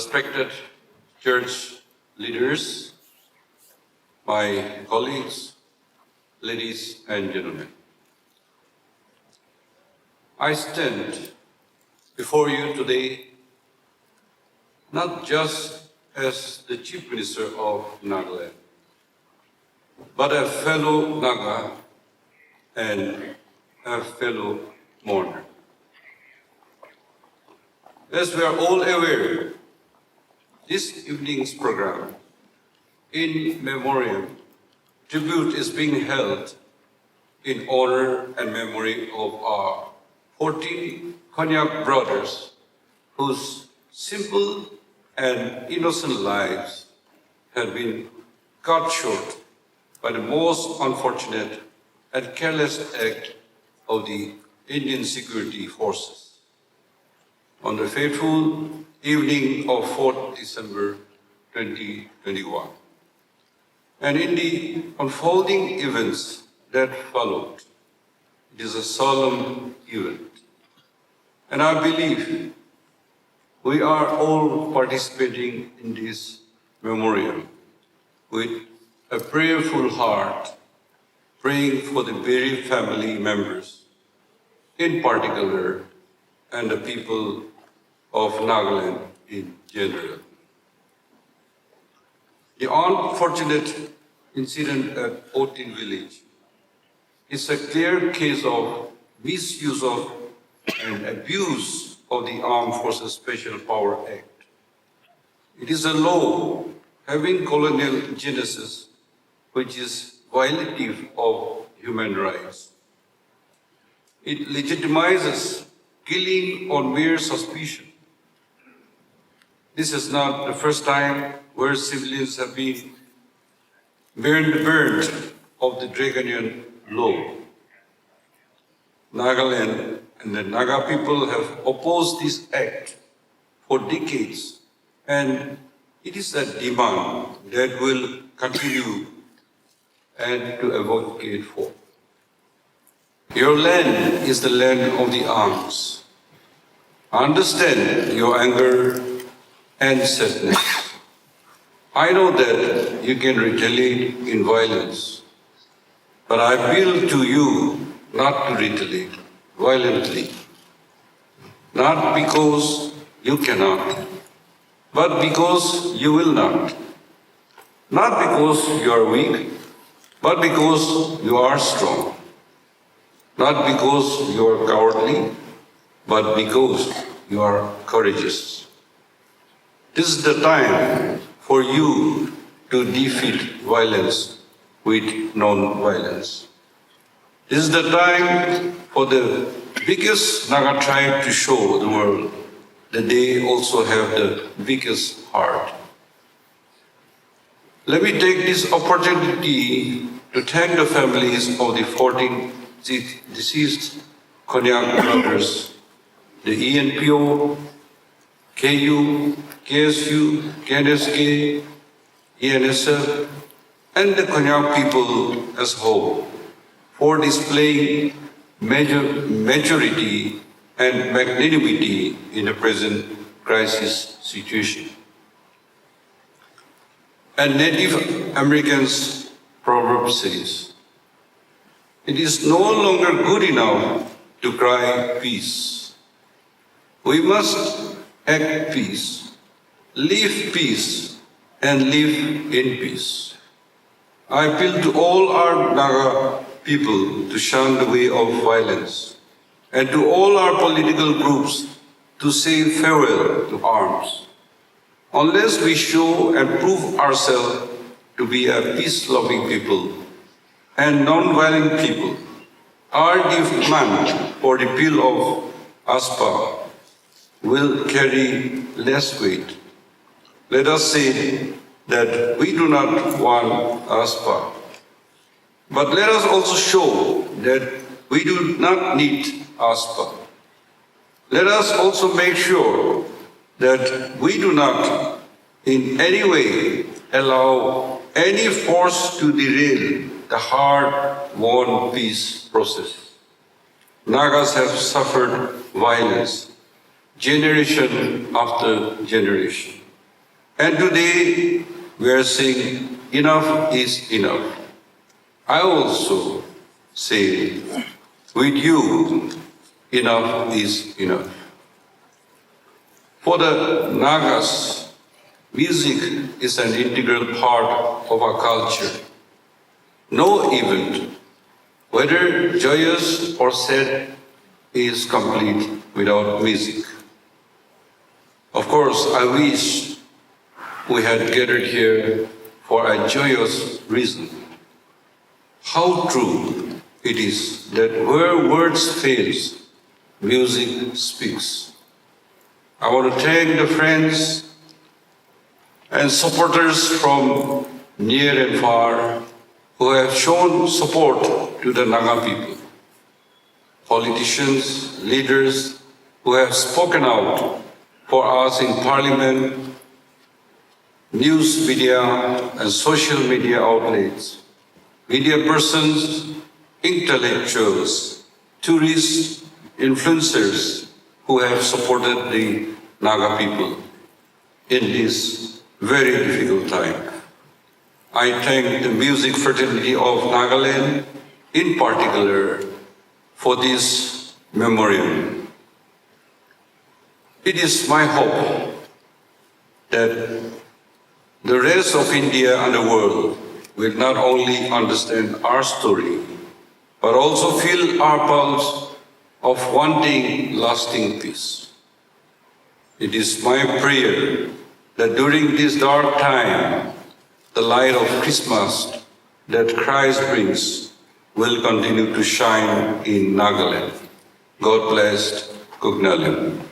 respected church leaders, my colleagues, ladies and gentlemen. I stand before you today not just as the Chief Minister of Nagaland, but a fellow Naga and a fellow mourner. As we are all aware, this evening's program in Memoriam tribute is being held in honor and memory of our 14 Konyak brothers whose simple and innocent lives have been cut short by the most unfortunate and careless act of the Indian security forces. On the fateful evening of 4th December 2021. And in the unfolding events that followed, it is a solemn event. And I believe we are all participating in this memorial with a prayerful heart, praying for the bereaved family members, in particular, and the people of Nagaland in general. The unfortunate incident at Otin village is a clear case of misuse of and abuse of the Armed Forces Special Power Act. It is a law having colonial genesis which is violative of human rights. It legitimizes killing on mere suspicion. This is not the first time where civilians have been burned of the draconian law. Nagaland and the Naga people have opposed this act for decades, and it is a demand that will continue and to advocate for. Your land is the land of the arms. I understand your anger and sadness. I know that you can retaliate in violence, but I appeal to you not to retaliate violently. Not because you cannot, but because you will not. Not because you are weak, but because you are strong. Not because you are cowardly, but because you are courageous. This is the time for you to defeat violence with non-violence. This is the time for the biggest Naga tribe to show the world that they also have the biggest heart. Let me take this opportunity to thank the families of the 14 deceased Konyak brothers, the ENPO, KU, KSU, KNSK, ENSF, and the Konyak people as a whole for displaying maturity and magnanimity in the present crisis situation. And Native Americans' proverb says, "It is no longer good enough to cry peace. We must act peace, live peace, and live in peace." I appeal to all our Naga people to shun the way of violence, and to all our political groups to say farewell to arms. Unless we show and prove ourselves to be a peace-loving people and non-violent people, our demand for repeal of ASPA will carry less weight. Let us say that we do not want ASPA, but let us also show that we do not need ASPA. Let us also make sure that we do not in any way allow any force to derail the hard-won peace process. Nagas have suffered violence generation after generation. And today we are saying enough is enough. I also say with you, enough is enough. For the Nagas, music is an integral part of our culture. No event, whether joyous or sad, is complete without music. Of course, I wish we had gathered here for a joyous reason. How true it is that where words fail, music speaks. I want to thank the friends and supporters from near and far who have shown support to the Naga people. Politicians, leaders who have spoken out for us in Parliament, news media and social media outlets, media persons, intellectuals, tourists, influencers who have supported the Naga people in this very difficult time. I thank the music fraternity of Nagaland in particular for this memoriam. It is my hope that the rest of India and the world will not only understand our story, but also feel our pulse of wanting lasting peace. It is my prayer that during this dark time, the light of Christmas that Christ brings will continue to shine in Nagaland. God bless Kugnaland.